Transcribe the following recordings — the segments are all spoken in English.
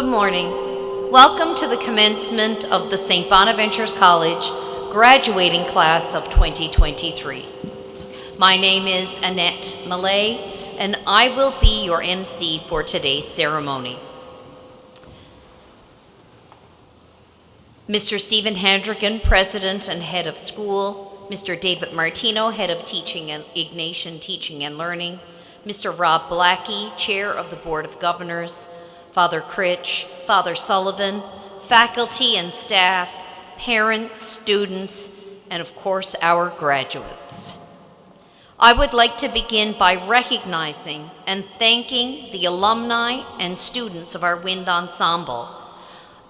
morning. Welcome to the commencement of the St. Bonaventure's College graduating class of 2023. My name is Annette Millay, and I will be your MC for today's ceremony. Mr. Stephen Handrigan, President and Head of School, Mr. David Martino, Head of Teaching and Ignatian Teaching and Learning, Mr. Rob Blackie, Chair of the Board of Governors, Father Critch, Father Sullivan, faculty and staff, parents, students, and of course our graduates. I would like to begin by recognizing and thanking the alumni and students of our wind ensemble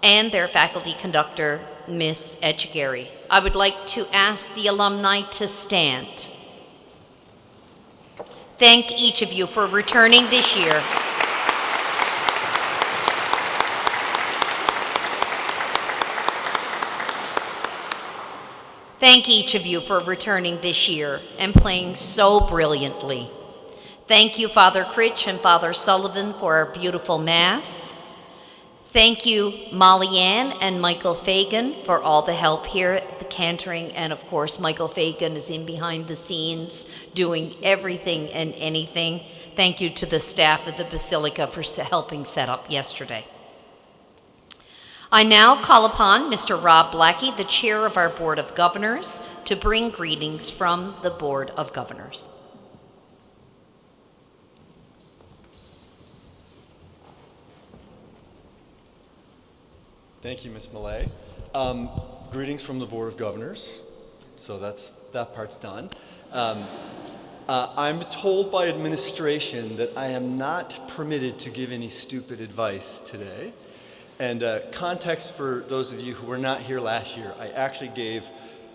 and their faculty conductor, Miss Etchegary. I would like to ask the alumni to stand. Thank each of you for returning this year. Thank each of you for returning this year and playing so brilliantly. Thank you, Father Critch and Father Sullivan, for our beautiful Mass. Thank you, Molly Ann and Michael Fagan, for all the help here at the cantering. And of course, Michael Fagan is in behind the scenes doing everything and anything. Thank you to the staff of the Basilica for helping set up yesterday. I now call upon Mr. Rob Blackie, the Chair of our Board of Governors, to bring greetings from the Board of Governors. Thank you, Ms. Millay. Greetings from the Board of Governors. So that part's done. I'm told by administration that I am not permitted to give any stupid advice today. And context for those of you who were not here last year, I actually gave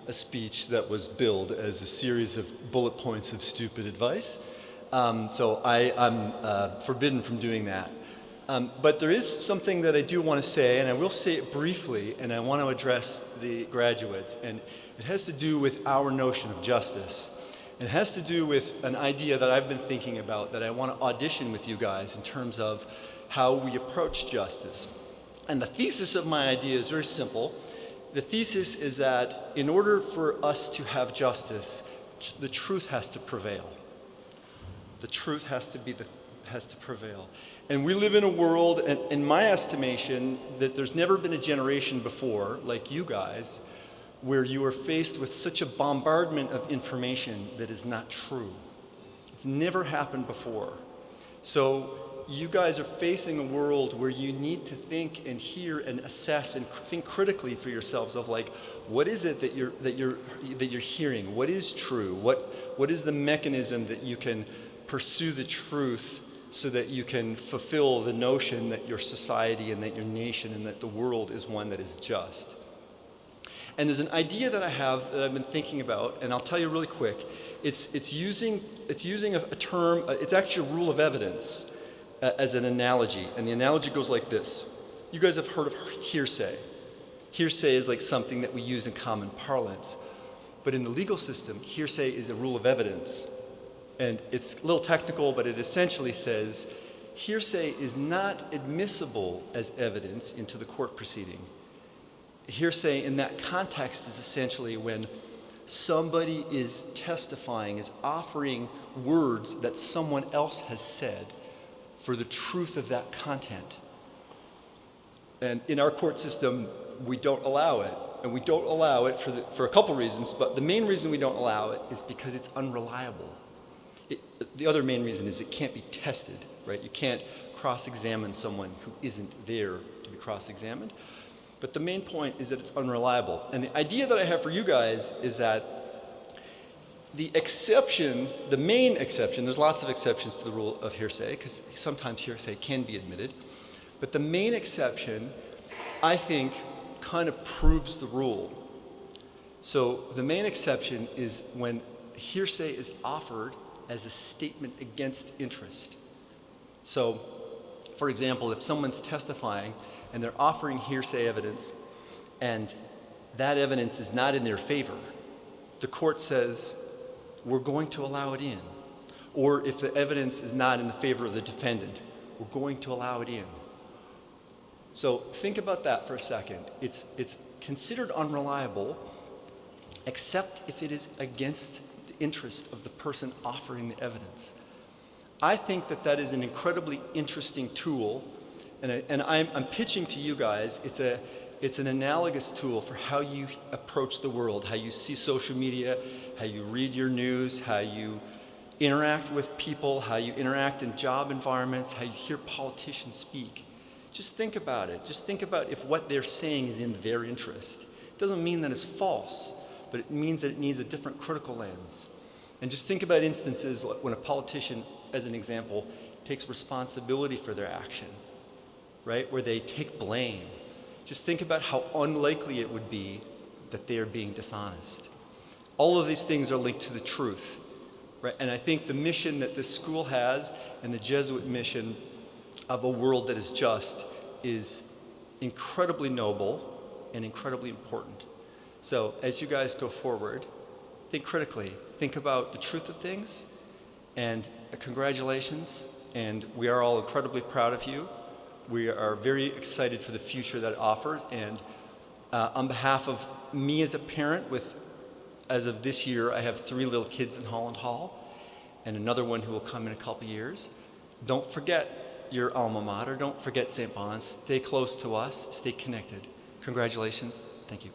a speech that was billed as a series of bullet points of stupid advice. So I'm forbidden from doing that. But there is something that I do want to say, and I will say it briefly, and I want to address the graduates. And it has to do with our notion of justice. It has to do with an idea that I've been thinking about that I want to audition with you guys in terms of how we approach justice. And the thesis of my idea is very simple. The thesis is that in order for us to have justice, the truth has to prevail. The truth has to prevail. And we live in a world, and in my estimation, that there's never been a generation before, like you guys, where you are faced with such a bombardment of information that is not true. It's never happened before. So you guys are facing a world where you need to think and hear and assess and think critically for yourselves of like, what is it that you're hearing? What is true? What is the mechanism that you can pursue the truth so that you can fulfill the notion that your society and that your nation and that the world is one that is just? And there's an idea that I have that I've been thinking about, and I'll tell you really quick. It's using a term. It's actually a rule of evidence as an analogy, and the analogy goes like this. You guys have heard of hearsay. Hearsay is like something that we use in common parlance, but in the legal system, hearsay is a rule of evidence. And it's a little technical, but it essentially says hearsay is not admissible as evidence into the court proceeding. Hearsay in that context is essentially when somebody is testifying, is offering words that someone else has said for the truth of that content. And in our court system, we don't allow it. And we don't allow it for a couple reasons, but the main reason we don't allow it is because it's unreliable. The other main reason is it can't be tested, right? You can't cross-examine someone who isn't there to be cross-examined. But the main point is that it's unreliable. And the idea that I have for you guys is that the main exception, there's lots of exceptions to the rule of hearsay, because sometimes hearsay can be admitted, but the main exception, I think, kind of proves the rule. So the main exception is when hearsay is offered as a statement against interest. So, for example, if someone's testifying and they're offering hearsay evidence, and that evidence is not in their favor, the court says, we're going to allow it in. Or if the evidence is not in the favor of the defendant, we're going to allow it in. So think about that for a second. It's considered unreliable, except if it is against the interest of the person offering the evidence. I think that is an incredibly interesting tool, and I'm pitching to you guys, it's an analogous tool for how you approach the world, how you see social media, how you read your news, how you interact with people, how you interact in job environments, how you hear politicians speak. Just think about it. Just think about if what they're saying is in their interest. It doesn't mean that it's false, but it means that it needs a different critical lens. And just think about instances when a politician, as an example, takes responsibility for their action, right? Where they take blame. Just think about how unlikely it would be that they are being dishonest. All of these things are linked to the truth, right? And I think the mission that this school has and the Jesuit mission of a world that is just is incredibly noble and incredibly important. So as you guys go forward, think critically. Think about the truth of things, and congratulations. And we are all incredibly proud of you. We are very excited for the future that it offers. And on behalf of me as a parent, as of this year, I have 3 little kids in Holland Hall, and another one who will come in a couple years. Don't forget your alma mater. Don't forget St. Bon's. Stay close to us. Stay connected. Congratulations. Thank you.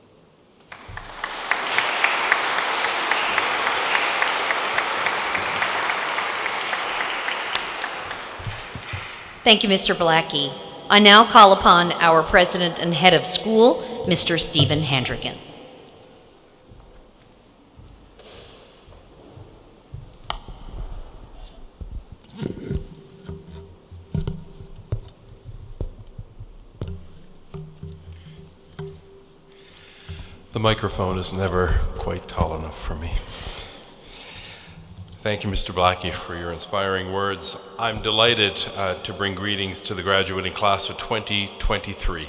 Thank you, Mr. Blackie. I now call upon our president and head of school, Mr. Stephen Handrigan. The microphone is never quite tall enough for me. Thank you, Mr. Blackie, for your inspiring words. I'm delighted to bring greetings to the graduating class of 2023.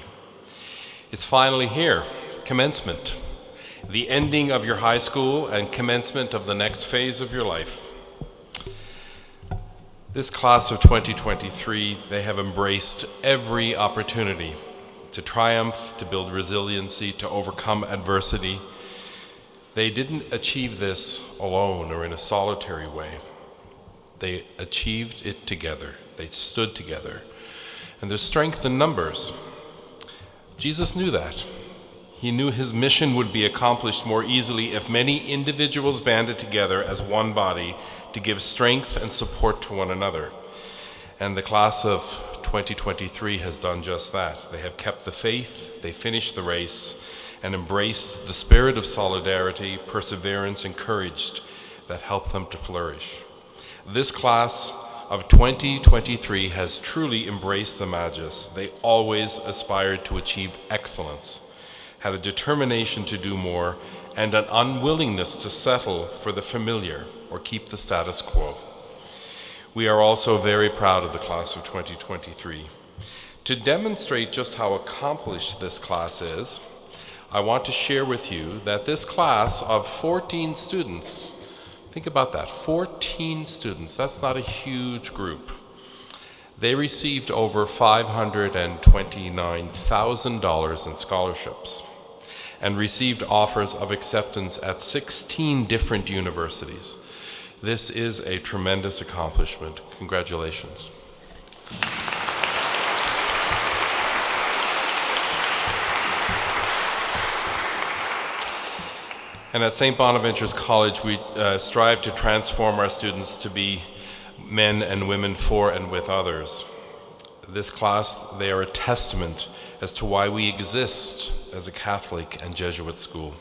It's finally here, commencement, the ending of your high school and commencement of the next phase of your life. This class of 2023, they have embraced every opportunity to triumph, to build resiliency, to overcome adversity. They didn't achieve this alone or in a solitary way. They achieved it together. They stood together. And there's strength in numbers. Jesus knew that. He knew his mission would be accomplished more easily if many individuals banded together as one body to give strength and support to one another. And the class of 2023 has done just that. They have kept the faith, they finished the race, and embraced the spirit of solidarity, perseverance, and courage that helped them to flourish. This class of 2023 has truly embraced the Magus. They always aspired to achieve excellence, had a determination to do more, and an unwillingness to settle for the familiar or keep the status quo. We are also very proud of the class of 2023. To demonstrate just how accomplished this class is, I want to share with you that this class of 14 students, think about that, 14 students, that's not a huge group. They received over $529,000 in scholarships and received offers of acceptance at 16 different universities. This is a tremendous accomplishment. Congratulations. And at St. Bonaventure's College, we strive to transform our students to be men and women for and with others. This class, they are a testament as to why we exist as a Catholic and Jesuit school.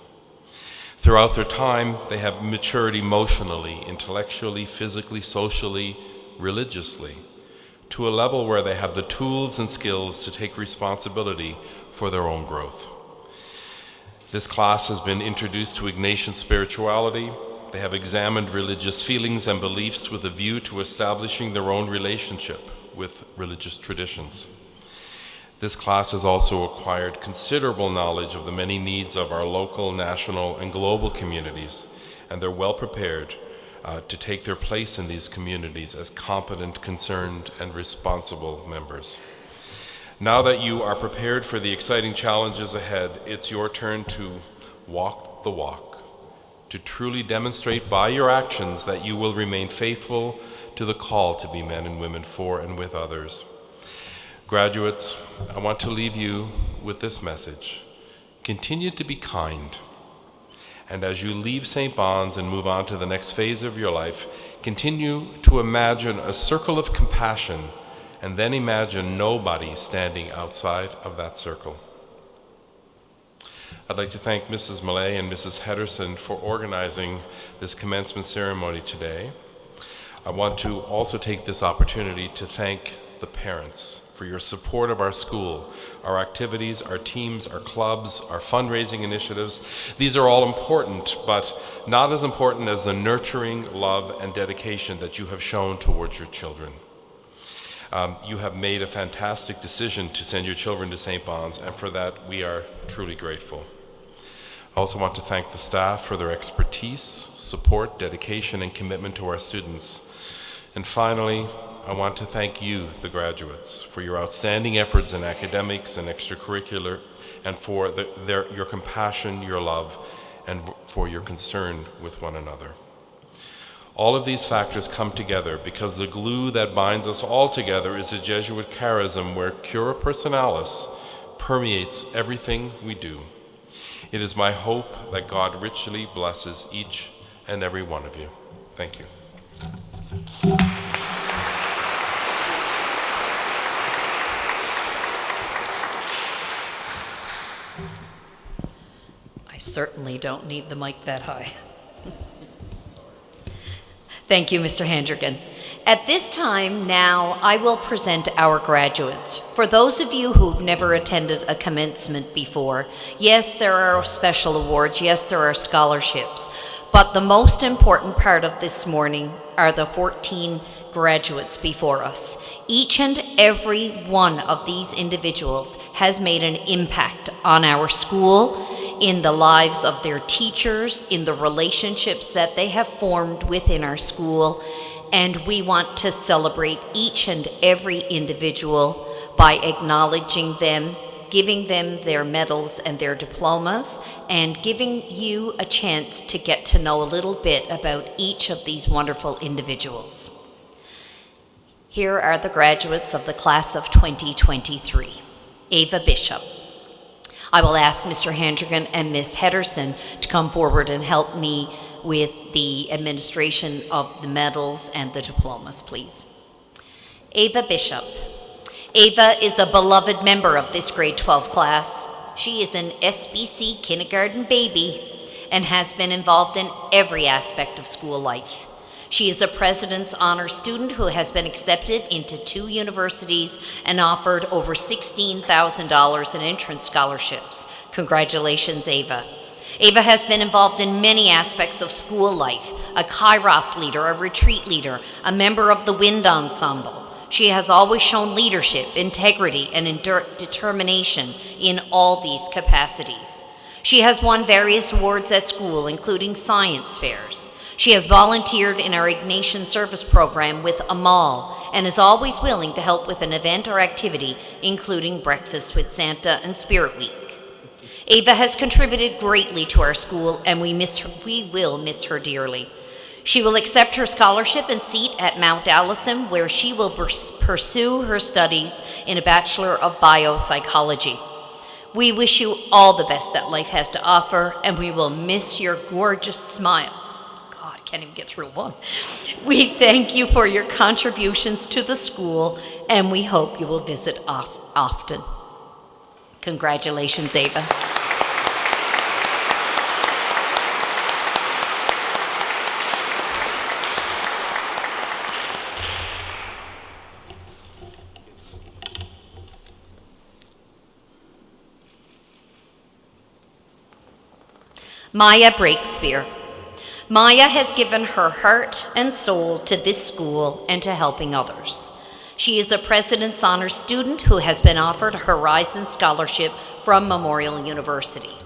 Throughout their time, they have matured emotionally, intellectually, physically, socially, religiously, to a level where they have the tools and skills to take responsibility for their own growth. This class has been introduced to Ignatian spirituality. They have examined religious feelings and beliefs with a view to establishing their own relationship with religious traditions. This class has also acquired considerable knowledge of the many needs of our local, national, and global communities, and they're well prepared to take their place in these communities as competent, concerned, and responsible members. Now that you are prepared for the exciting challenges ahead, it's your turn to walk the walk, to truly demonstrate by your actions that you will remain faithful to the call to be men and women for and with others. Graduates, I want to leave you with this message. Continue to be kind. And as you leave St. Bon's and move on to the next phase of your life, continue to imagine a circle of compassion, and then imagine nobody standing outside of that circle. I'd like to thank Mrs. Millay and Mrs. Henderson for organizing this commencement ceremony today. I want to also take this opportunity to thank the parents for your support of our school, our activities, our teams, our clubs, our fundraising initiatives. These are all important, but not as important as the nurturing love and dedication that you have shown towards your children. You have made a fantastic decision to send your children to St. Bon's, and for that we are truly grateful. I also want to thank the staff for their expertise, support, dedication, and commitment to our students. And finally, I want to thank you, the graduates, for your outstanding efforts in academics and extracurricular, and for your compassion, your love, and for your concern with one another. All of these factors come together because the glue that binds us all together is a Jesuit charism where cura personalis permeates everything we do. It is my hope that God richly blesses each and every one of you. Thank you. I certainly don't need the mic that high. Thank you, Mr. Handrigan. At this time now, I will present our graduates. For those of you who've never attended a commencement before, yes, there are special awards, yes, there are scholarships, but the most important part of this morning are the 14 graduates before us. Each and every one of these individuals has made an impact on our school, in the lives of their teachers, in the relationships that they have formed within our school, and we want to celebrate each and every individual by acknowledging them, giving them their medals and their diplomas, and giving you a chance to get to know a little bit about each of these wonderful individuals. Here are the graduates of the class of 2023. Ava Bishop. I will ask Mr. Handrigan and Ms. Henderson to come forward and help me with the administration of the medals and the diplomas, please. Ava Bishop. Ava is a beloved member of this grade 12 class. She is an SBC kindergarten baby and has been involved in every aspect of school life. She is a President's Honor student who has been accepted into 2 universities and offered over $16,000 in entrance scholarships. Congratulations, Ava. Ava has been involved in many aspects of school life, a Kairos leader, a retreat leader, a member of the Wind Ensemble. She has always shown leadership, integrity, and determination in all these capacities. She has won various awards at school, including science fairs. She has volunteered in our Ignatian service program with Amal and is always willing to help with an event or activity, including Breakfast with Santa and Spirit Week. Ava has contributed greatly to our school, and we will miss her dearly. She will accept her scholarship and seat at Mount Allison, where she will pursue her studies in a Bachelor of Biopsychology. We wish you all the best that life has to offer, and we will miss your gorgeous smile. Can't even get through one. We thank you for your contributions to the school, and we hope you will visit us often. Congratulations, Ava. Maya Breakspear. Maya has given her heart and soul to this school and to helping others. She is a President's Honor student who has been offered a Horizon Scholarship from Memorial University.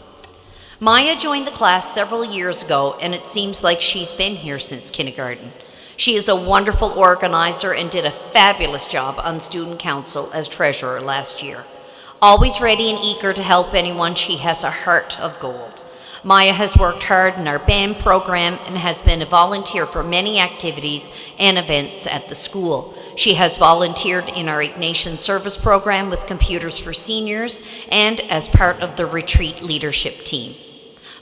Maya joined the class several years ago, and it seems like she's been here since kindergarten. She is a wonderful organizer and did a fabulous job on student council as treasurer last year. Always ready and eager to help anyone, she has a heart of gold. Maya has worked hard in our band program and has been a volunteer for many activities and events at the school. She has volunteered in our Ignatian service program with Computers for Seniors and as part of the retreat leadership team.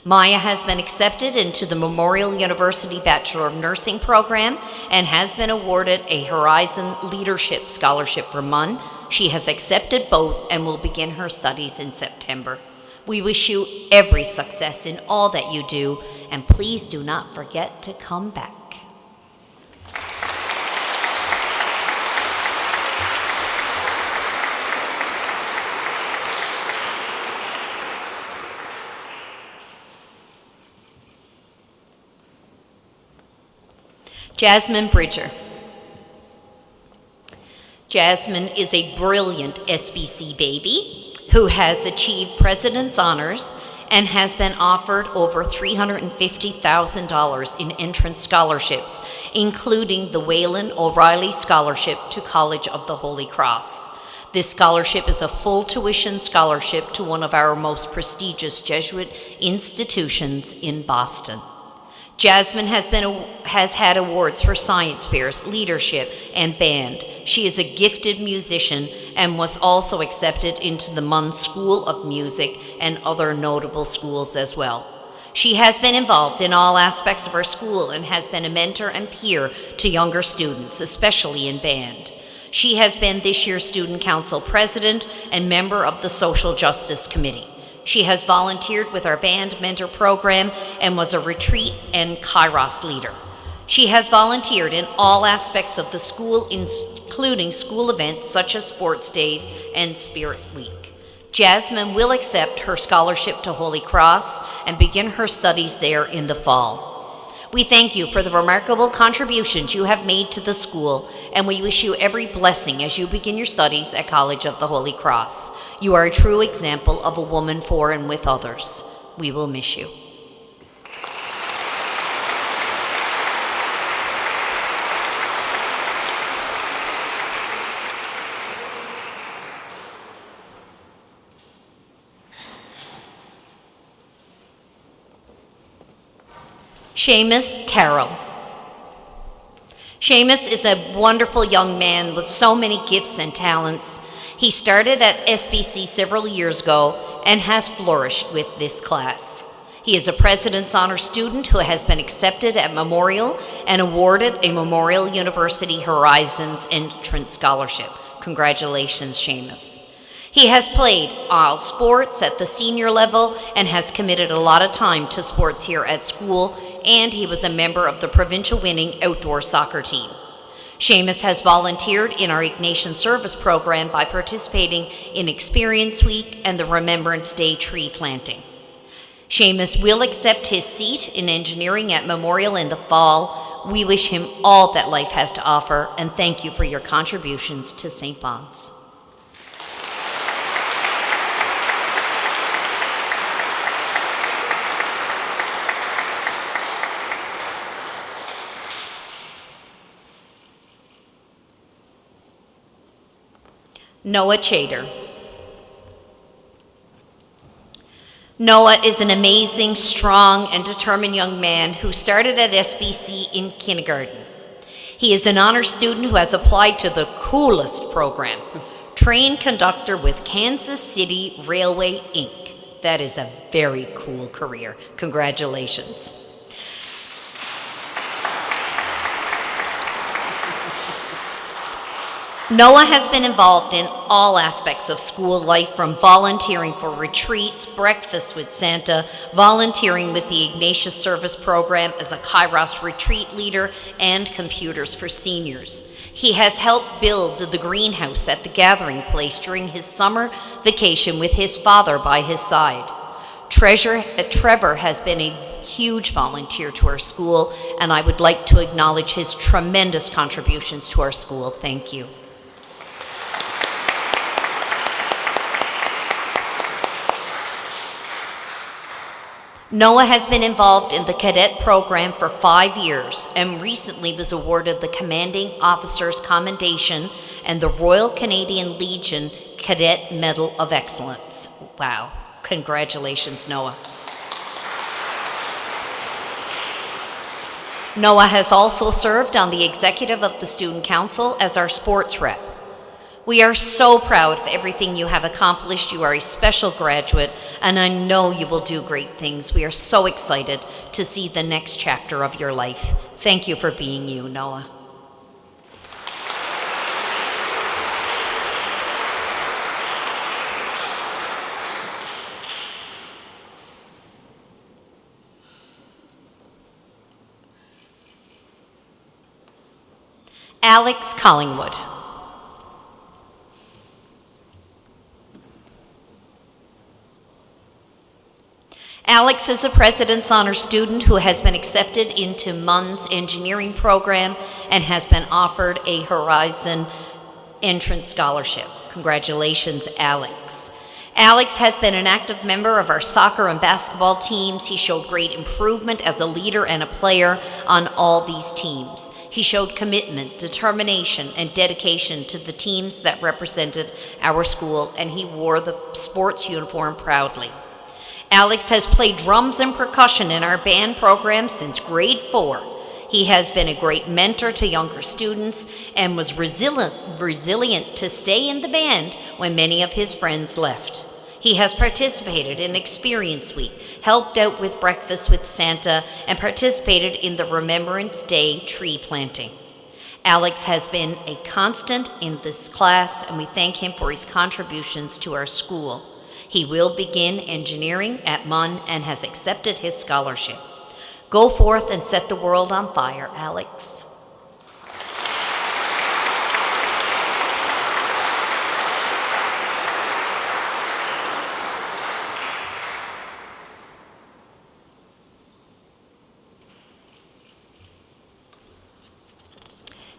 Maya has been accepted into the Memorial University Bachelor of Nursing program and has been awarded a Horizon Leadership Scholarship for MUN. She has accepted both and will begin her studies in September. We wish you every success in all that you do, and please do not forget to come back. Jasmine Bridger. Jasmine is a brilliant SBC baby who has achieved President's Honors and has been offered over $350,000 in entrance scholarships, including the Wayland O'Reilly Scholarship to College of the Holy Cross. This scholarship is a full tuition scholarship to one of our most prestigious Jesuit institutions in Boston. Jasmine has had awards for science fairs, leadership, and band. She is a gifted musician and was also accepted into the MUN School of Music and other notable schools as well. She has been involved in all aspects of our school and has been a mentor and peer to younger students, especially in band. She has been this year's Student Council President and member of the Social Justice Committee. She has volunteered with our band mentor program and was a retreat and Kairos leader. She has volunteered in all aspects of the school, including school events such as sports days and Spirit Week. Jasmine will accept her scholarship to Holy Cross and begin her studies there in the fall. We thank you for the remarkable contributions you have made to the school, and we wish you every blessing as you begin your studies at College of the Holy Cross. You are a true example of a woman for and with others. We will miss you. Sheamus Carroll. Sheamus is a wonderful young man with so many gifts and talents. He started at SBC several years ago and has flourished with this class. He is a President's Honor student who has been accepted at Memorial and awarded a Memorial University Horizons Entrance Scholarship. Congratulations, Sheamus. He has played all sports at the senior level and has committed a lot of time to sports here at school, and he was a member of the provincial winning outdoor soccer team. Sheamus has volunteered in our Ignatian service program by participating in Experience Week and the Remembrance Day tree planting. Sheamus will accept his seat in engineering at Memorial in the fall. We wish him all that life has to offer, and thank you for your contributions to St. Bon's. Noah Chater. Noah is an amazing, strong, and determined young man who started at SBC in kindergarten. He is an honor student who has applied to the coolest program, train conductor with Kansas City Railway, Inc. That is a very cool career. Congratulations. Noah has been involved in all aspects of school life, from volunteering for retreats, breakfast with Santa, volunteering with the Ignatius Service Program as a Kairos retreat leader, and Computers for Seniors. He has helped build the greenhouse at the Gathering Place during his summer vacation with his father by his side. Trevor has been a huge volunteer to our school, and I would like to acknowledge his tremendous contributions to our school. Thank you. Noah has been involved in the cadet program for 5 years and recently was awarded the Commanding Officer's Commendation and the Royal Canadian Legion Cadet Medal of Excellence. Wow. Congratulations, Noah. Noah has also served on the executive of the Student Council as our sports rep. We are so proud of everything you have accomplished. You are a special graduate, and I know you will do great things. We are so excited to see the next chapter of your life. Thank you for being you, Noah. Alex Collingwood. Alex is a President's Honor student who has been accepted into MUN's engineering program and has been offered a Horizon entrance scholarship. Congratulations, Alex. Alex has been an active member of our soccer and basketball teams. He showed great improvement as a leader and a player on all these teams. He showed commitment, determination, and dedication to the teams that represented our school, and he wore the sports uniform proudly. Alex has played drums and percussion in our band program since grade 4. He has been a great mentor to younger students and was resilient to stay in the band when many of his friends left. He has participated in Experience Week, helped out with Breakfast with Santa, and participated in the Remembrance Day tree planting. Alex has been a constant in this class, and we thank him for his contributions to our school. He will begin engineering at MUN and has accepted his scholarship. Go forth and set the world on fire, Alex.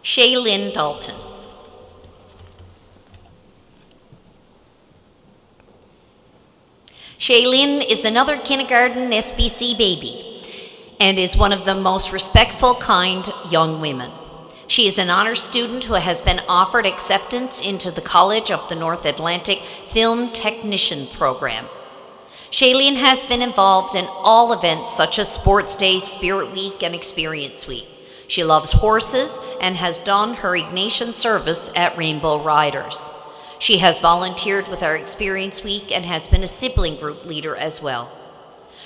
Shaylin Dalton. Shaylin is another kindergarten SBC baby and is one of the most respectful, kind young women. She is an honors student who has been offered acceptance into the College of the North Atlantic Film Technician program. Shaylin has been involved in all events such as Sports Day, Spirit Week, and Experience Week. She loves horses and has done her Ignatian service at Rainbow Riders. She has volunteered with our Experience Week and has been a sibling group leader as well.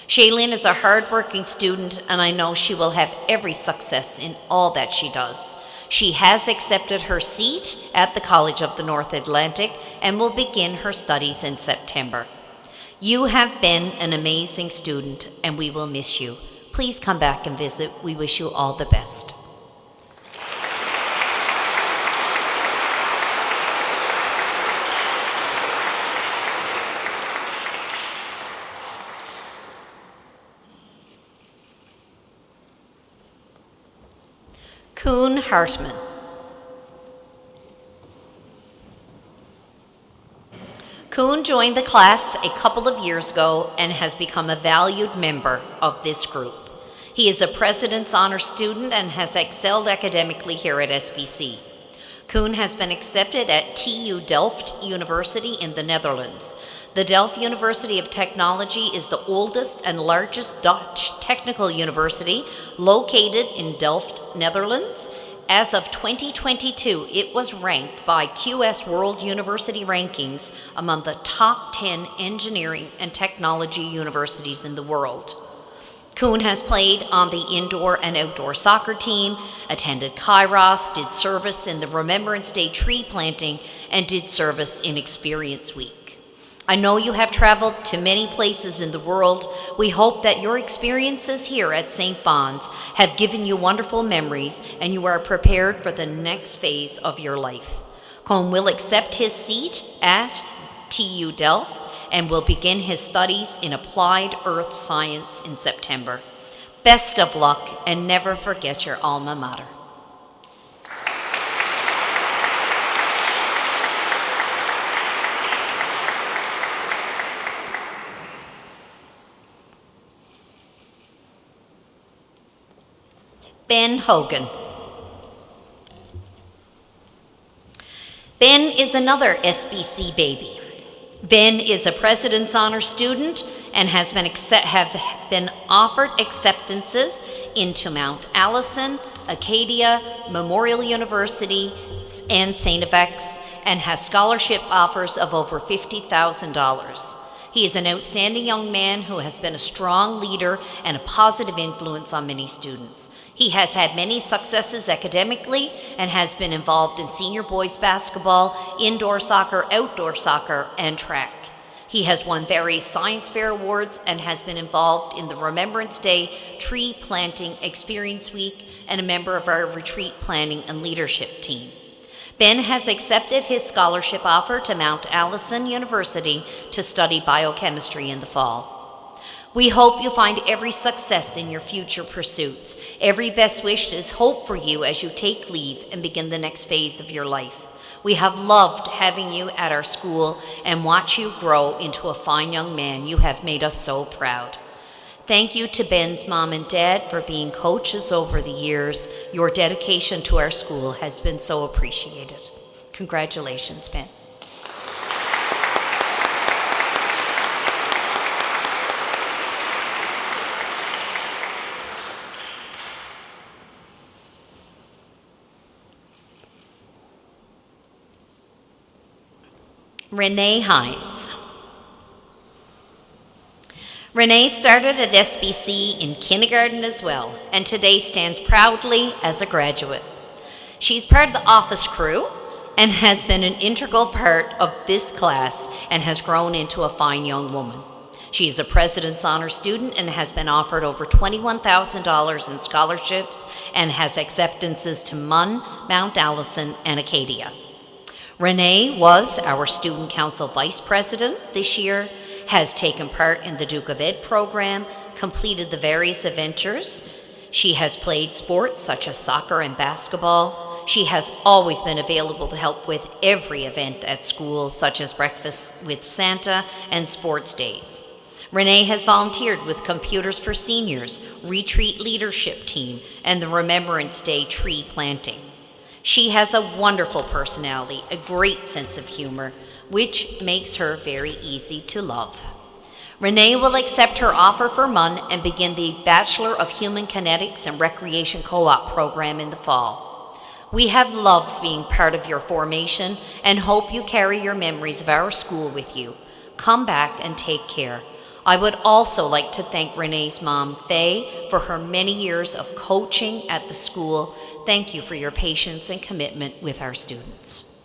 Shaylin is a hardworking student, and I know she will have every success in all that she does. She has accepted her seat at the College of the North Atlantic and will begin her studies in September. You have been an amazing student, and we will miss you. Please come back and visit. We wish you all the best. Coon Hartman. Coon joined the class a couple of years ago and has become a valued member of this group. He is a President's Honor student and has excelled academically here at SBC. Coon has been accepted at TU Delft University in the Netherlands. The Delft University of Technology is the oldest and largest Dutch technical university located in Delft, Netherlands. As of 2022, it was ranked by QS World University Rankings among the top 10 engineering and technology universities in the world. Coon has played on the indoor and outdoor soccer team, attended Kairos, did service in the Remembrance Day tree planting, and did service in Experience Week. I know you have traveled to many places in the world. We hope that your experiences here at St. Bon's have given you wonderful memories and you are prepared for the next phase of your life. Coon will accept his seat at TU Delft and will begin his studies in applied earth science in September. Best of luck, and never forget your alma mater. Ben Hogan. Ben is another SBC baby. Ben is a President's Honor student and have been offered acceptances into Mount Allison, Acadia, Memorial University, and St. FX, and has scholarship offers of over $50,000. He is an outstanding young man who has been a strong leader and a positive influence on many students. He has had many successes academically and has been involved in senior boys basketball, indoor soccer, outdoor soccer, and track. He has won various science fair awards and has been involved in the Remembrance Day Tree Planting Experience Week and a member of our retreat planning and leadership team. Ben has accepted his scholarship offer to Mount Allison University to study biochemistry in the fall. We hope you find every success in your future pursuits. Every best wish is hope for you as you take leave and begin the next phase of your life. We have loved having you at our school and watch you grow into a fine young man. You have made us so proud. Thank you to Ben's mom and dad for being coaches over the years. Your dedication to our school has been so appreciated. Congratulations, Ben. Renee Hines. Renee started at SBC in kindergarten as well, and today stands proudly as a graduate. She's part of the office crew and has been an integral part of this class and has grown into a fine young woman. She is a President's Honor student and has been offered over $21,000 in scholarships and has acceptances to MUN, Mount Allison, and Acadia. Renee was our Student Council Vice President this year, has taken part in the Duke of Ed program, completed the various adventures. She has played sports such as soccer and basketball. She has always been available to help with every event at school, such as Breakfast with Santa and sports days. Renee has volunteered with Computers for Seniors, Retreat Leadership Team, and the Remembrance Day Tree Planting. She has a wonderful personality, a great sense of humor, which makes her very easy to love. Renee will accept her offer for MUN and begin the Bachelor of Human Kinetics and Recreation Co-op program in the fall. We have loved being part of your formation and hope you carry your memories of our school with you. Come back and take care. I would also like to thank Renee's mom, Faye, for her many years of coaching at the school. Thank you for your patience and commitment with our students.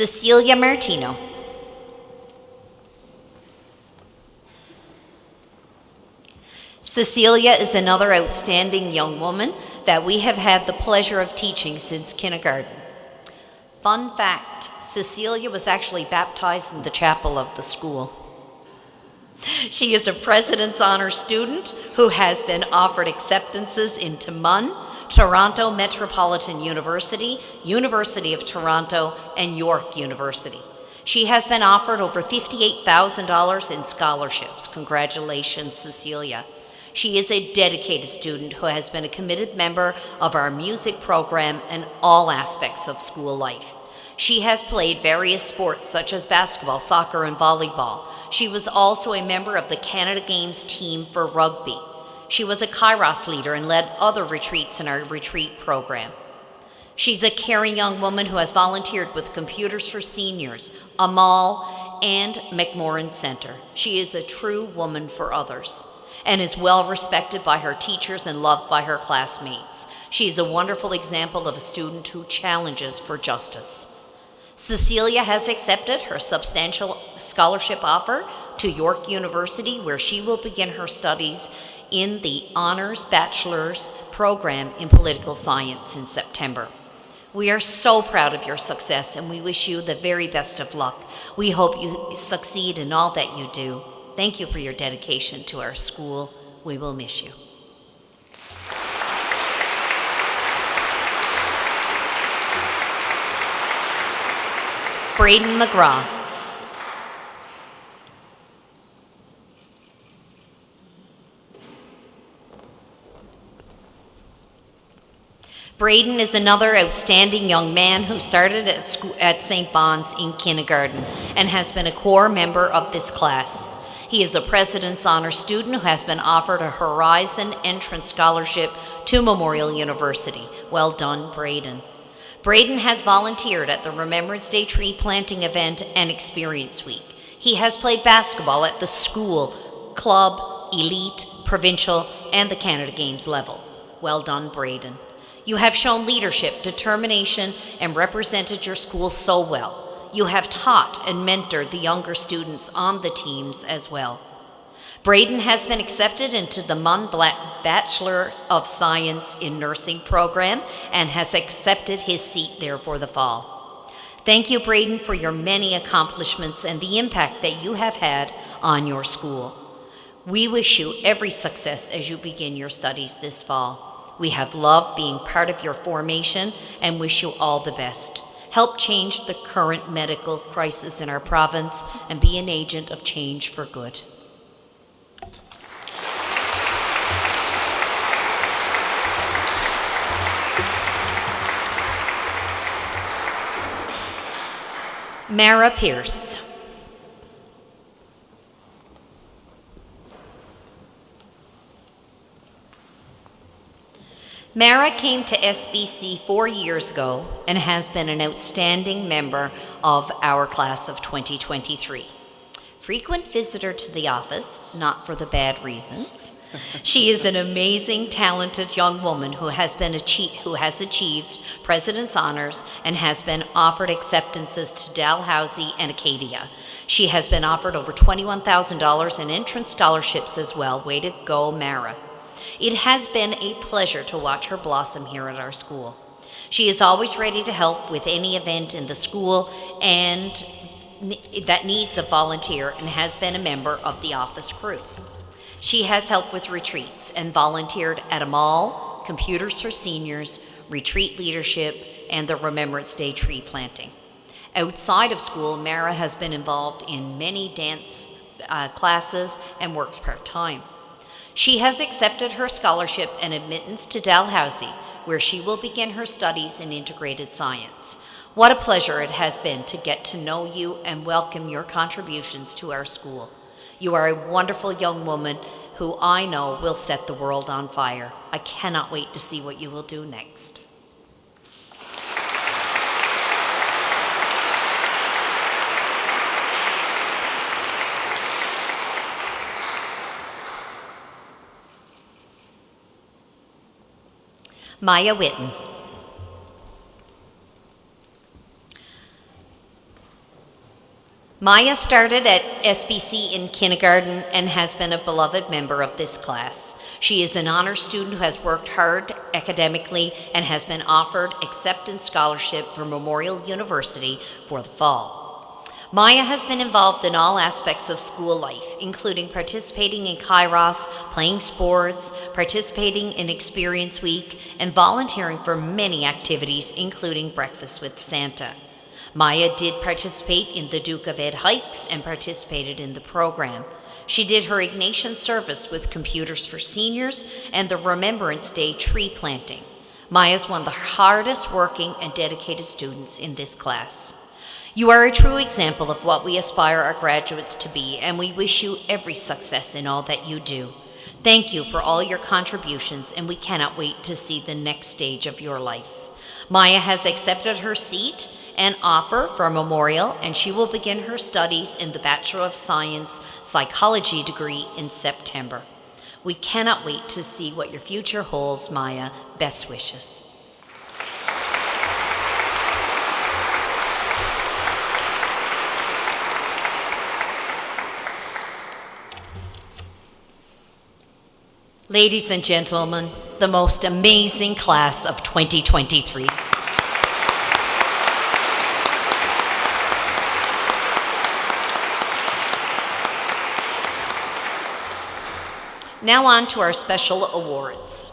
Cecilia Martino. Cecilia is another outstanding young woman that we have had the pleasure of teaching since kindergarten. Fun fact, Cecilia was actually baptized in the chapel of the school. She is a President's Honor student who has been offered acceptances into MUN, Toronto Metropolitan University, University of Toronto, and York University. She has been offered over $58,000 in scholarships. Congratulations, Cecilia. She is a dedicated student who has been a committed member of our music program and all aspects of school life. She has played various sports such as basketball, soccer, and volleyball. She was also a member of the Canada Games team for rugby. She was a Kairos leader and led other retreats in our retreat program. She's a caring young woman who has volunteered with Computers for Seniors, Amal, and McMorran Center. She is a true woman for others and is well respected by her teachers and loved by her classmates. She is a wonderful example of a student who challenges for justice. Cecilia has accepted her substantial scholarship offer to York University, where she will begin her studies in the Honors Bachelor's program in Political Science in September. We are so proud of your success and we wish you the very best of luck. We hope you succeed in all that you do. Thank you for your dedication to our school. We will miss you. Braden McGraw. Braden is another outstanding young man who started at St. Bon's in kindergarten and has been a core member of this class. He is a President's Honor student who has been offered a Horizon Entrance Scholarship to Memorial University. Well done, Braden. Braden has volunteered at the Remembrance Day tree planting event and Experience Week. He has played basketball at the school, club, elite, provincial, and the Canada Games level. Well done, Braden. You have shown leadership, determination, and represented your school so well. You have taught and mentored the younger students on the teams as well. Braden has been accepted into the Munn Bachelor of Science in Nursing program and has accepted his seat there for the fall. Thank you, Braden, for your many accomplishments and the impact that you have had on your school. We wish you every success as you begin your studies this fall. We have loved being part of your formation and wish you all the best. Help change the current medical crisis in our province and be an agent of change for good. Mara Pierce. Mara came to SBC 4 years ago and has been an outstanding member of our class of 2023. Frequent visitor to the office, not for the bad reasons. She is an amazing, talented young woman who has achieved President's Honors and has been offered acceptances to Dalhousie and Acadia. She has been offered over $21,000 in entrance scholarships as well. Way to go, Mara. It has been a pleasure to watch her blossom here at our school. She is always ready to help with any event in the school and that needs a volunteer and has been a member of the office crew. She has helped with retreats and volunteered at a mall, Computers for Seniors, retreat leadership, and the Remembrance Day tree planting. Outside of school, Mara has been involved in many dance classes and works part-time. She has accepted her scholarship and admittance to Dalhousie, where she will begin her studies in integrated science. What a pleasure it has been to get to know you and welcome your contributions to our school. You are a wonderful young woman who I know will set the world on fire. I cannot wait to see what you will do next. Maya Witten. Maya started at SBC in kindergarten and has been a beloved member of this class. She is an honors student who has worked hard academically and has been offered acceptance scholarship for Memorial University for the fall. Maya has been involved in all aspects of school life, including participating in Kairos, playing sports, participating in Experience Week, and volunteering for many activities, including Breakfast with Santa. Maya did participate in the Duke of Ed hikes and participated in the program. She did her Ignatian service with Computers for Seniors and the Remembrance Day tree planting. Maya is one of the hardest working and dedicated students in this class. You are a true example of what we aspire our graduates to be, and we wish you every success in all that you do. Thank you for all your contributions, and we cannot wait to see the next stage of your life. Maya has accepted her seat and offer for a memorial, and she will begin her studies in the Bachelor of Science Psychology degree in September. We cannot wait to see what your future holds, Maya. Best wishes. Ladies and gentlemen, the most amazing class of 2023. Now on to our special awards.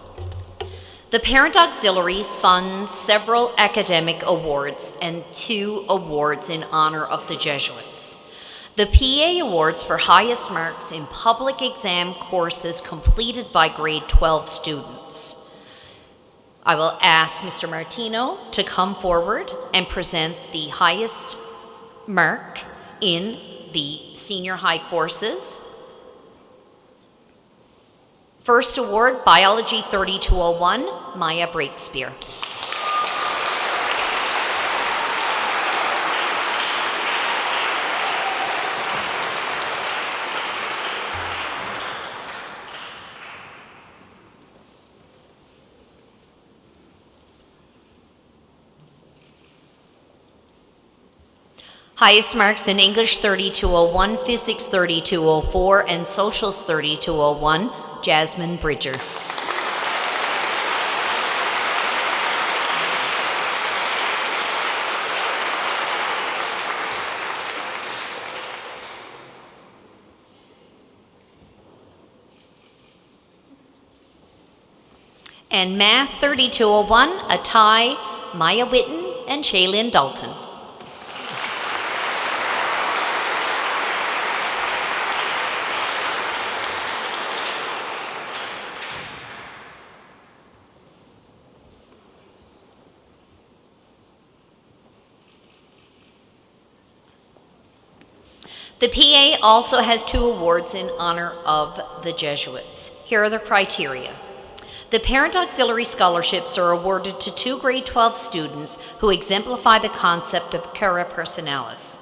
The Parent Auxiliary funds several academic awards and 2 awards in honor of the Jesuits. The PA awards for highest marks in public exam courses completed by grade 12 students. I will ask Mr. Martino to come forward and present the highest mark in the senior high courses. First award, Biology 3201, Maya Breakspear. Highest marks in English 3201, Physics 3204, and Socials 3201, Jasmine Bridger. And Math 3201, Atai, Maya Witten, and Shaylin Dalton. The PA also has 2 awards in honor of the Jesuits. Here are the criteria. The Parent Auxiliary Scholarships are awarded to 2 grade 12 students who exemplify the concept of cura personalis.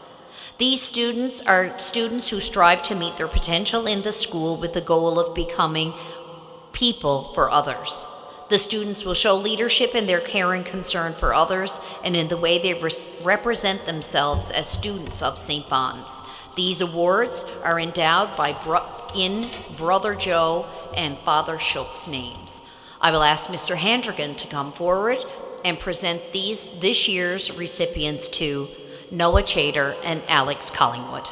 These students are students who strive to meet their potential in the school with the goal of becoming people for others. The students will show leadership in their care and concern for others and in the way they represent themselves as students of St. Bon's. These awards are endowed by in Brother Joe and Father Shook's names. I will ask Mr. Handrigan to come forward and present this year's recipients to Noah Chater and Alex Collingwood.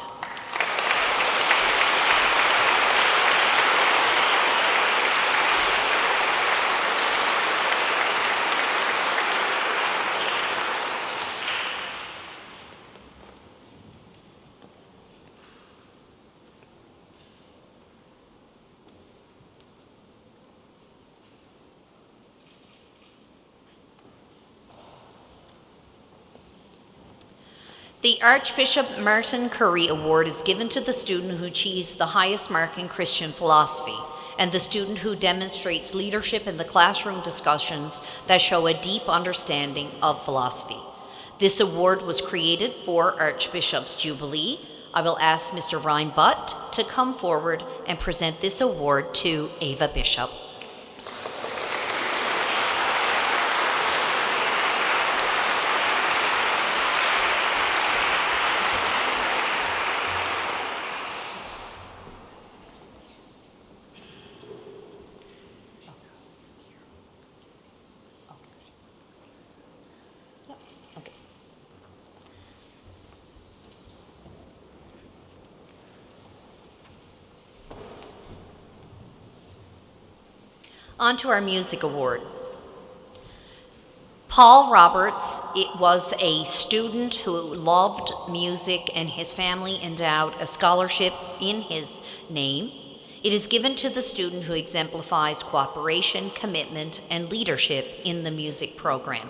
The Archbishop Martin Curry Award is given to the student who achieves the highest mark in Christian philosophy and the student who demonstrates leadership in the classroom discussions that show a deep understanding of philosophy. This award was created for Archbishop's Jubilee. I will ask Mr. Ryan Butt to come forward and present this award to Ava Bishop. On to our music award. Paul Roberts was a student who loved music, and his family endowed a scholarship in his name. It is given to the student who exemplifies cooperation, commitment, and leadership in the music program.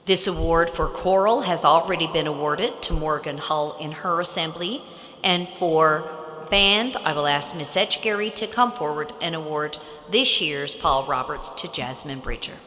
This award for choral has already been awarded to Morgan Hull in her assembly, and for band, I will ask Ms. Etchgary to come forward and award this year's Paul Roberts to Jasmine Bridger.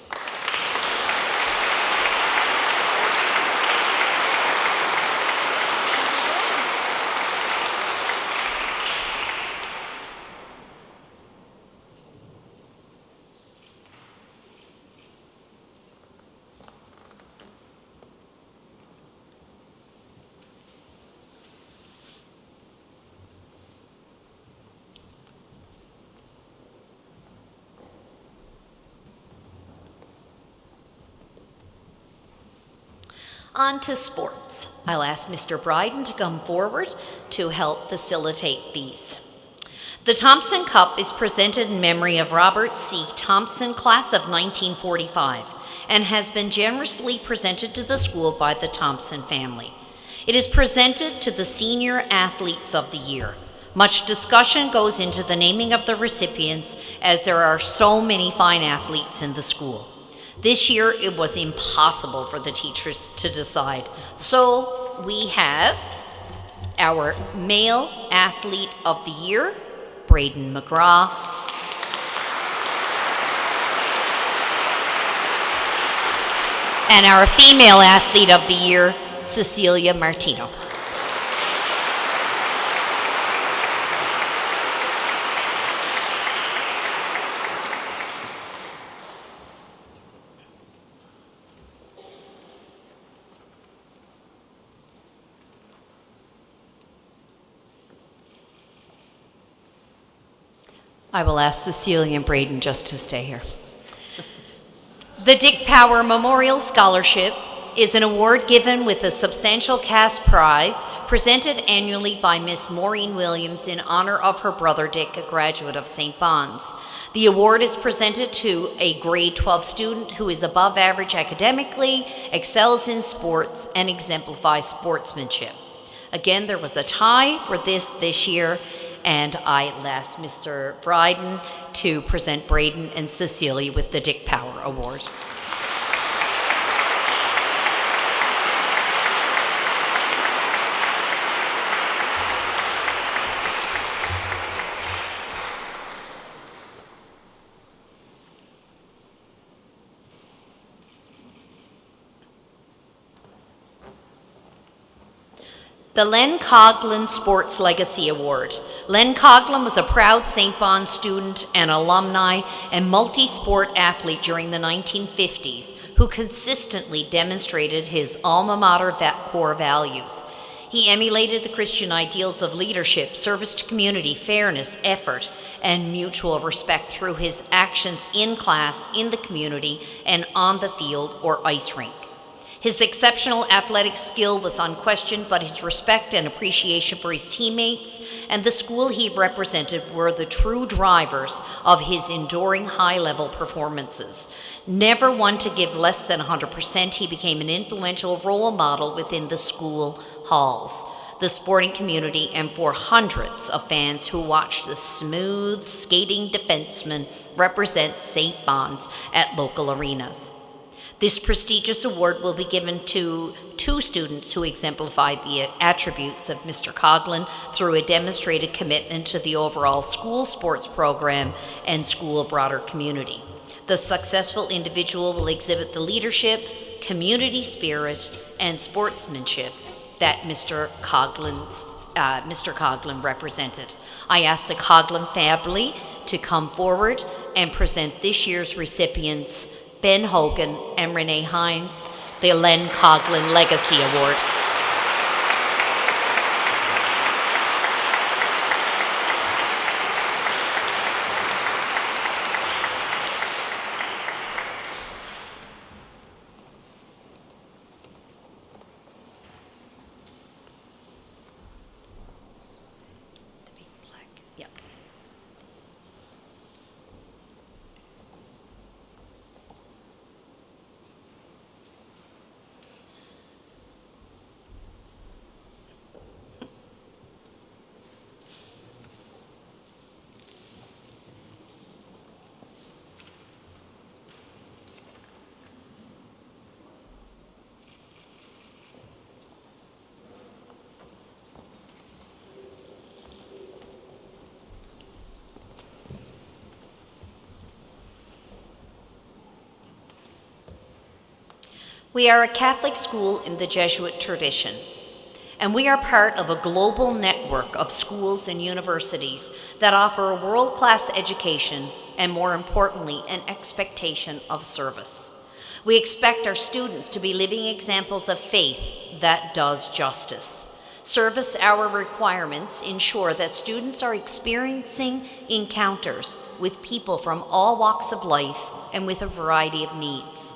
On to sports. I'll ask Mr. Bryden to come forward to help facilitate these. The Thompson Cup is presented in memory of Robert C. Thompson, class of 1945, and has been generously presented to the school by the Thompson family. It is presented to the senior athletes of the year. Much discussion goes into the naming of the recipients, as there are so many fine athletes in the school. This year, it was impossible for the teachers to decide. So we have our male athlete of the year, Braden McGraw. And our female athlete of the year, Cecilia Martino. I will ask Cecilia and Braden just to stay here. The Dick Power Memorial Scholarship is an award given with a substantial cash prize presented annually by Miss Maureen Williams in honor of her brother Dick, a graduate of St. Bon's. The award is presented to a grade 12 student who is above average academically, excels in sports, and exemplifies sportsmanship. Again, there was a tie for this year, and I asked Mr. Bryden to present Braden and Cecilia with the Dick Power Award. The Len Coughlin Sports Legacy Award. Len Coughlin was a proud St. Bon's student and alumni and multi-sport athlete during the 1950s who consistently demonstrated his alma mater core values. He emulated the Christian ideals of leadership, service to community, fairness, effort, and mutual respect through his actions in class, in the community, and on the field or ice rink. His exceptional athletic skill was unquestioned, but his respect and appreciation for his teammates and the school he represented were the true drivers of his enduring high-level performances. Never one to give less than 100%, he became an influential role model within the school halls, the sporting community, and for hundreds of fans who watched the smooth skating defenseman represent St. Bon's at local arenas. This prestigious award will be given to two students who exemplified the attributes of Mr. Coughlin through a demonstrated commitment to the overall school sports program and school broader community. The successful individual will exhibit the leadership, community spirit, and sportsmanship that Mr. Coughlin represented. I ask the Coughlin family to come forward and present this year's recipients, Ben Hogan and Renee Hines, the Len Coughlin Legacy Award. The big plaque, yep. We are a Catholic school in the Jesuit tradition, and we are part of a global network of schools and universities that offer a world-class education and, more importantly, an expectation of service. We expect our students to be living examples of faith that does justice. Service hour requirements ensure that students are experiencing encounters with people from all walks of life and with a variety of needs.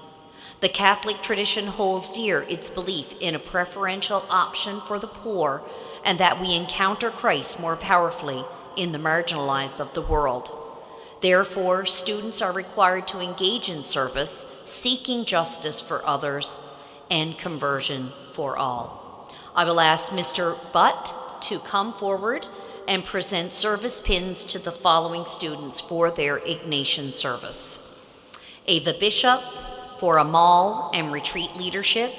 The Catholic tradition holds dear its belief in a preferential option for the poor and that we encounter Christ more powerfully in the marginalized of the world. Therefore, students are required to engage in service, seeking justice for others and conversion for all. I will ask Mr. Butt to come forward and present service pins to the following students for their Ignatian service. Ava Bishop for Amal and Retreat Leadership,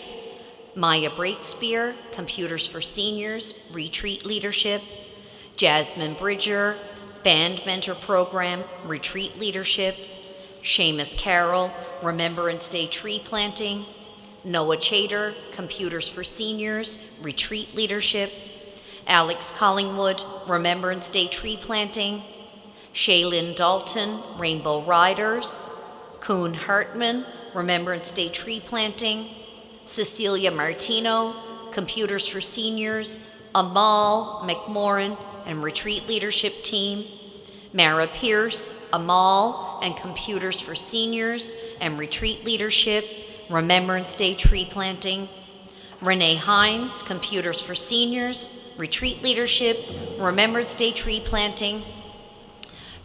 Maya Breakspear, Computers for Seniors, Retreat Leadership, Jasmine Bridger, Band Mentor Program, Retreat Leadership, Sheamus Carroll, Remembrance Day Tree Planting, Noah Chater, Computers for Seniors, Retreat Leadership, Alex Collingwood, Remembrance Day Tree Planting, Shaylin Dalton, Rainbow Riders, Coon Hartman, Remembrance Day Tree Planting, Cecilia Martino, Computers for Seniors, Amal McMorrin and Retreat Leadership Team, Mara Pierce, Amal and Computers for Seniors and Retreat Leadership, Remembrance Day Tree Planting, Renee Hines, Computers for Seniors, Retreat Leadership, Remembrance Day Tree Planting,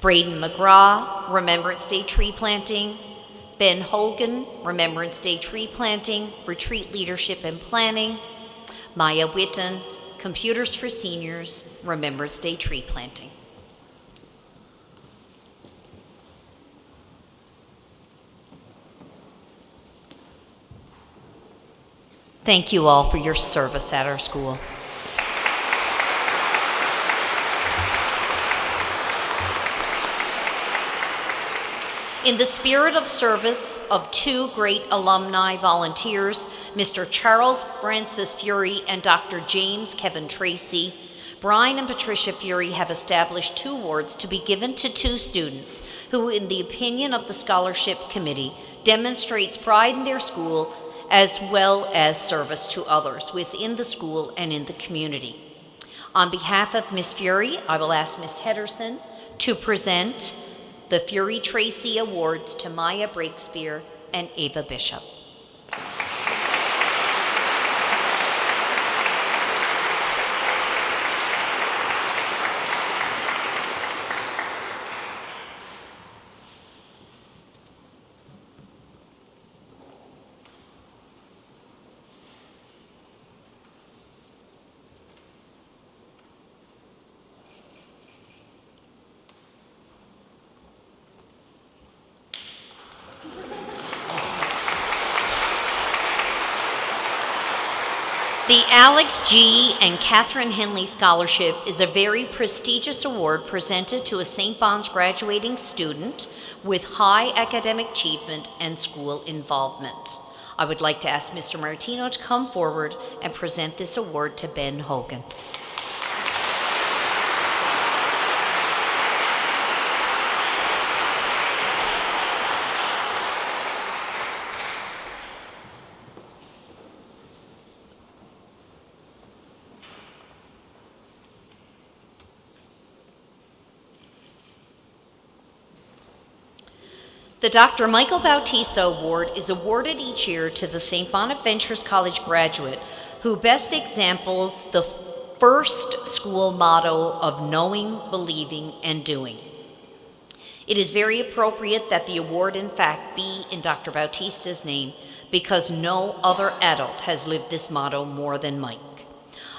Braden McGraw, Remembrance Day Tree Planting, Ben Hogan, Remembrance Day Tree Planting, Retreat Leadership and Planning, Maya Witten, Computers for Seniors, Remembrance Day Tree Planting. Thank you all for your service at our school. In the spirit of service of two great alumni volunteers, Mr. Charles Francis Fury and Dr. James Kevin Tracy, Brian and Patricia Fury have established 2 awards to be given to 2 students who, in the opinion of the scholarship committee, demonstrates pride in their school as well as service to others within the school and in the community. On behalf of Ms. Fury, I will ask Ms. Henderson to present the Fury Tracy Awards to Maya Breakspear and Ava Bishop. The Alex G. and Catherine Henley Scholarship is a very prestigious award presented to a St. Bon's graduating student with high academic achievement and school involvement. I would like to ask Mr. Martino to come forward and present this award to Ben Hogan. The Dr. Michael Bautista Award is awarded each year to the St. Bonaventures College graduate who best examples the first school motto of knowing, believing, and doing. It is very appropriate that the award in fact be in Dr. Bautista's name because no other adult has lived this motto more than Mike.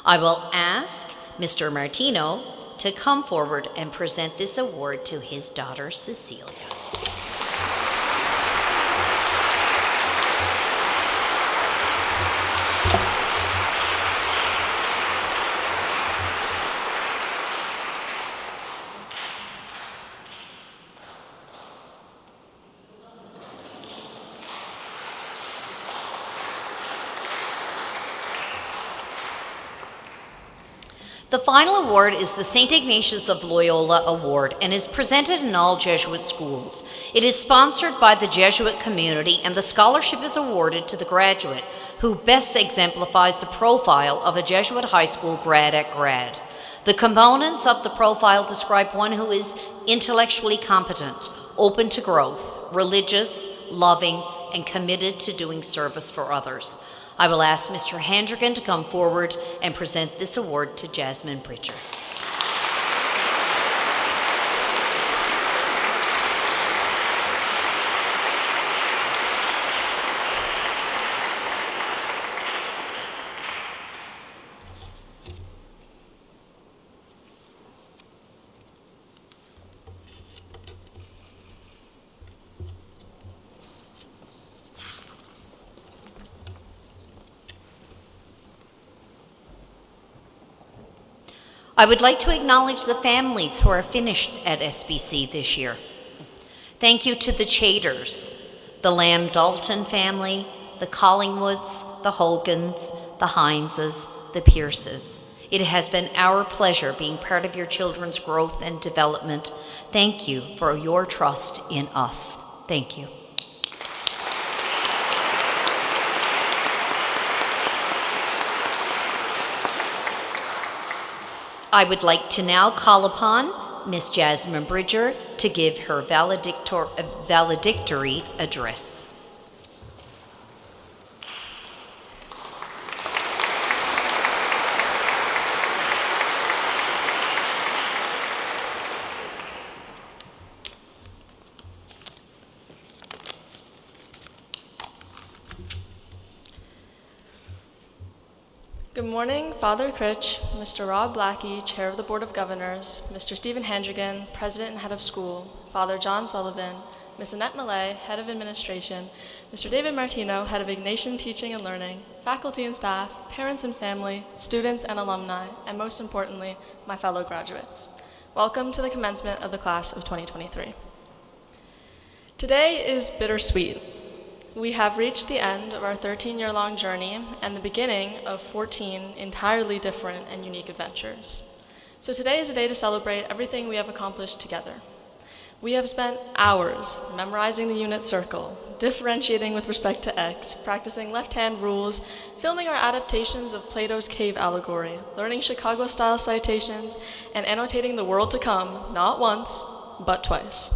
I will ask Mr. Martino to come forward and present this award to his daughter, Cecilia. The final award is the St. Ignatius of Loyola Award and is presented in all Jesuit schools. It is sponsored by the Jesuit community and the scholarship is awarded to the graduate who best exemplifies the profile of a Jesuit high school grad at grad. The components of the profile describe one who is intellectually competent, open to growth, religious, loving, and committed to doing service for others. I will ask Mr. Handrigan to come forward and present this award to Jasmine Bridger. I would like to acknowledge the families who are finished at SBC this year. Thank you to the Chaders, the Lamb Dalton family, the Collingwoods, the Hogans, the Hineses, the Pierces. It has been our pleasure being part of your children's growth and development. Thank you for your trust in us. Thank you. I would like to now call upon Miss Jasmine Bridger to give her valedictory address. Good morning, Father Critch, Mr. Rob Blackie, Chair of the Board of Governors, Mr. Stephen Handrigan, President and Head of School, Father John Sullivan, Ms. Annette Millay, Head of Administration, Mr. David Martino, Head of Ignatian Teaching and Learning, faculty and staff, parents and family, students and alumni, and most importantly, my fellow graduates. Welcome to the commencement of the class of 2023. Today is bittersweet. We have reached the end of our 13-year-long journey and the beginning of 14 entirely different and unique adventures. So today is a day to celebrate everything we have accomplished together. We have spent hours memorizing the unit circle, differentiating with respect to x, practicing left-hand rules, filming our adaptations of Plato's cave allegory, learning Chicago-style citations, and annotating the world to come, not once, but twice.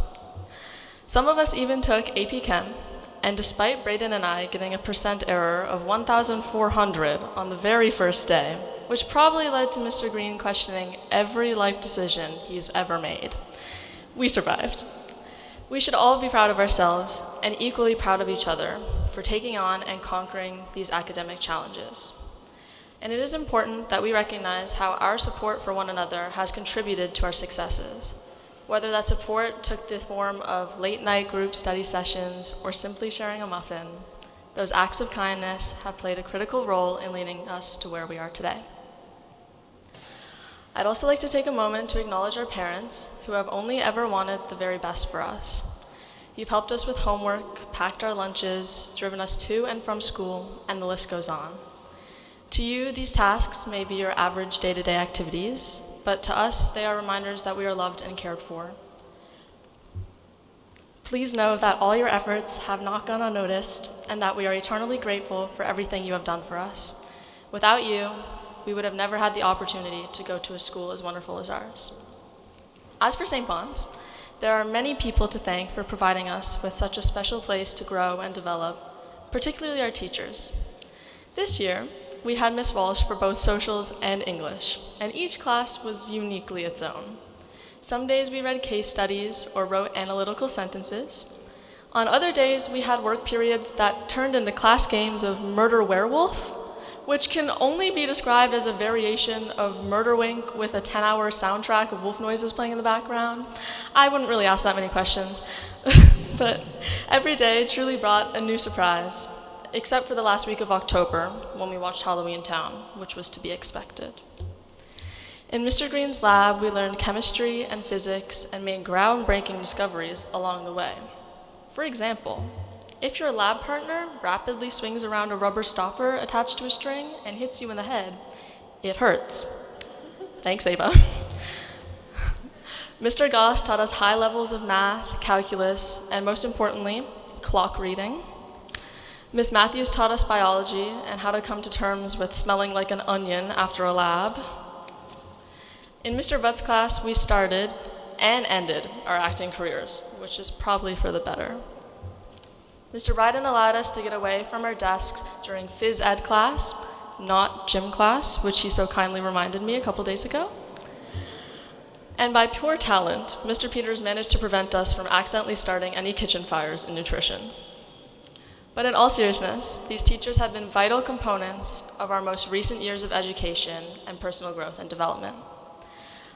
Some of us even took AP Chem, and despite Braden and I getting a percent error of 1,400 on the very first day, which probably led to Mr. Green questioning every life decision he's ever made, we survived. We should all be proud of ourselves and equally proud of each other for taking on and conquering these academic challenges. And it is important that we recognize how our support for one another has contributed to our successes. Whether that support took the form of late-night group study sessions or simply sharing a muffin, those acts of kindness have played a critical role in leading us to where we are today. I'd also like to take a moment to acknowledge our parents, who have only ever wanted the very best for us. You've helped us with homework, packed our lunches, driven us to and from school, and the list goes on. To you, these tasks may be your average day-to-day activities, but to us, they are reminders that we are loved and cared for. Please know that all your efforts have not gone unnoticed and that we are eternally grateful for everything you have done for us. Without you, we would have never had the opportunity to go to a school as wonderful as ours. As for St. Bon's, there are many people to thank for providing us with such a special place to grow and develop, particularly our teachers. This year, we had Miss Walsh for both socials and English, and each class was uniquely its own. Some days we read case studies or wrote analytical sentences. On other days, we had work periods that turned into class games of Murder Werewolf, which can only be described as a variation of Murderwink with a 10-hour soundtrack of wolf noises playing in the background. I wouldn't really ask that many questions, but every day truly brought a new surprise. Except for the last week of October, when we watched Halloween Town, which was to be expected. In Mr. Green's lab, we learned chemistry and physics and made groundbreaking discoveries along the way. For example, if your lab partner rapidly swings around a rubber stopper attached to a string and hits you in the head, it hurts. Thanks, Ava. Mr. Goss taught us high levels of math, calculus, and most importantly, clock reading. Ms. Matthews taught us biology and how to come to terms with smelling like an onion after a lab. In Mr. Butt's class, we started and ended our acting careers, which is probably for the better. Mr. Bryden allowed us to get away from our desks during phys ed class, not gym class, which he so kindly reminded me a couple days ago. And by pure talent, Mr. Peters managed to prevent us from accidentally starting any kitchen fires in nutrition. But in all seriousness, these teachers have been vital components of our most recent years of education and personal growth and development.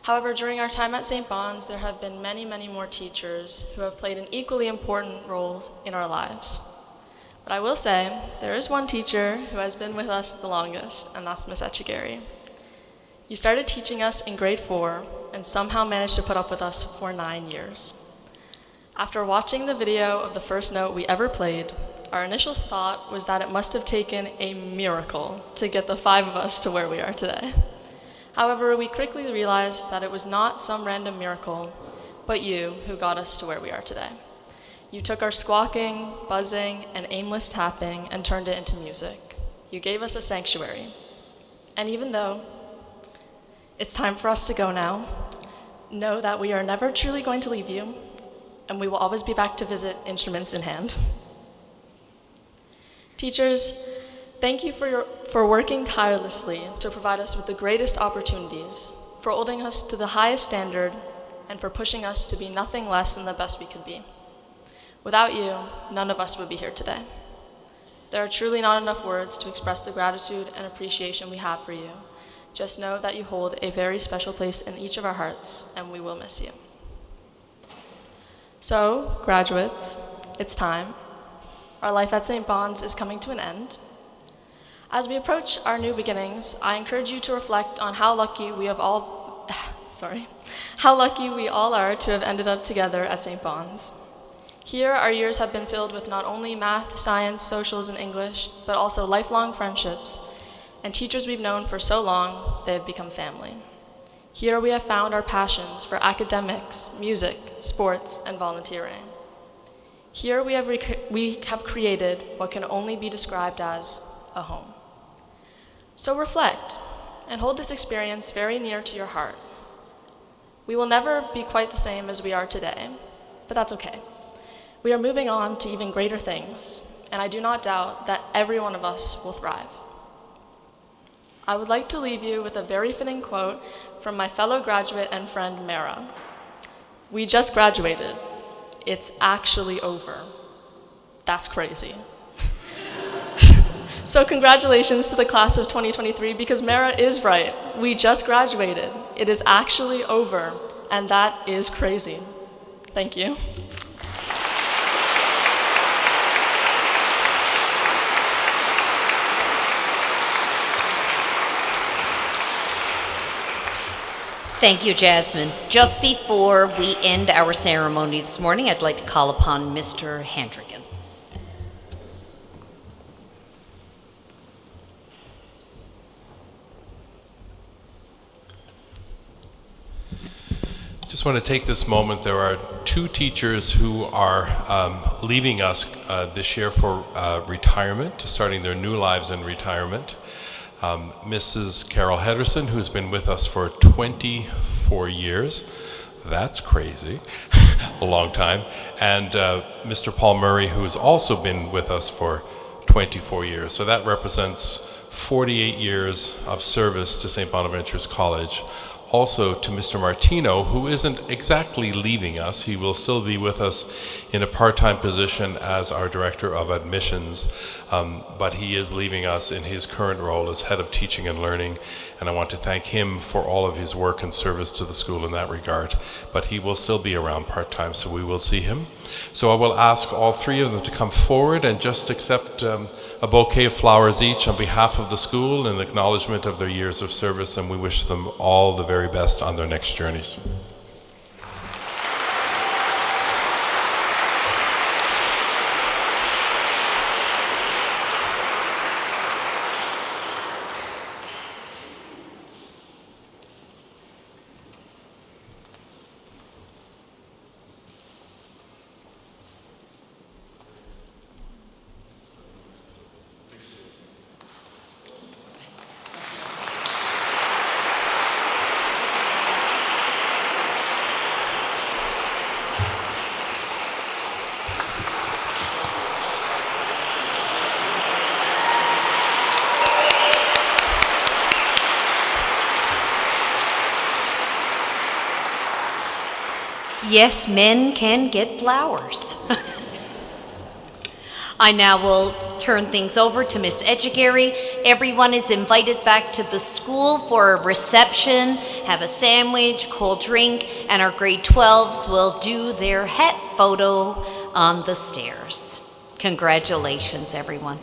However, during our time at St. Bon's, there have been many, many more teachers who have played an equally important role in our lives. But I will say, there is one teacher who has been with us the longest, and that's Miss Etchegary. You started teaching us in grade 4 and somehow managed to put up with us for 9 years. After watching the video of the first note we ever played, our initial thought was that it must have taken a miracle to get the 5 of us to where we are today. However, we quickly realized that it was not some random miracle, but you who got us to where we are today. You took our squawking, buzzing, and aimless tapping and turned it into music. You gave us a sanctuary. And even though it's time for us to go now, know that we are never truly going to leave you, and we will always be back to visit instruments in hand. Teachers, thank you for working tirelessly to provide us with the greatest opportunities, for holding us to the highest standard, and for pushing us to be nothing less than the best we could be. Without you, none of us would be here today. There are truly not enough words to express the gratitude and appreciation we have for you. Just know that you hold a very special place in each of our hearts, and we will miss you. So, graduates, it's time. Our life at St. Bon's is coming to an end. As we approach our new beginnings, I encourage you to reflect on how lucky we all are to have ended up together at St. Bon's. Here, our years have been filled with not only math, science, socials, and English, but also lifelong friendships, and teachers we've known for so long, they have become family. Here we have found our passions for academics, music, sports, and volunteering. Here we have created what can only be described as a home. So reflect and hold this experience very near to your heart. We will never be quite the same as we are today, but that's okay. We are moving on to even greater things, and I do not doubt that every one of us will thrive. I would like to leave you with a very fitting quote from my fellow graduate and friend, Mara. We just graduated. It's actually over. That's crazy. So congratulations to the class of 2023, because Mara is right. We just graduated. It is actually over, and that is crazy. Thank you. Thank you, Jasmine. Just before we end our ceremony this morning, I'd like to call upon Mr. Handrigan. Just want to take this moment. There are 2 teachers who are leaving us this year for retirement, starting their new lives in retirement. Mrs. Carol Henderson, who's been with us for 24 years. That's crazy, a long time. And Mr. Paul Murray, who has also been with us for 24 years. So that represents 48 years of service to St. Bonaventure's College. Also to Mr. Martino, who isn't exactly leaving us. He will still be with us in a part-time position as our Director of Admissions, but he is leaving us in his current role as Head of Teaching and Learning, and I want to thank him for all of his work and service to the school in that regard. But he will still be around part-time, so we will see him. So I will ask all 3 of them to come forward and just accept a bouquet of flowers each on behalf of the school in acknowledgement of their years of service, and we wish them all the very best on their next journeys. Yes, men can get flowers. I now will turn things over to Miss Edgegary. Everyone is invited back to the school for a reception, have a sandwich, cold drink, and our grade 12s will do their hat photo on the stairs. Congratulations, everyone.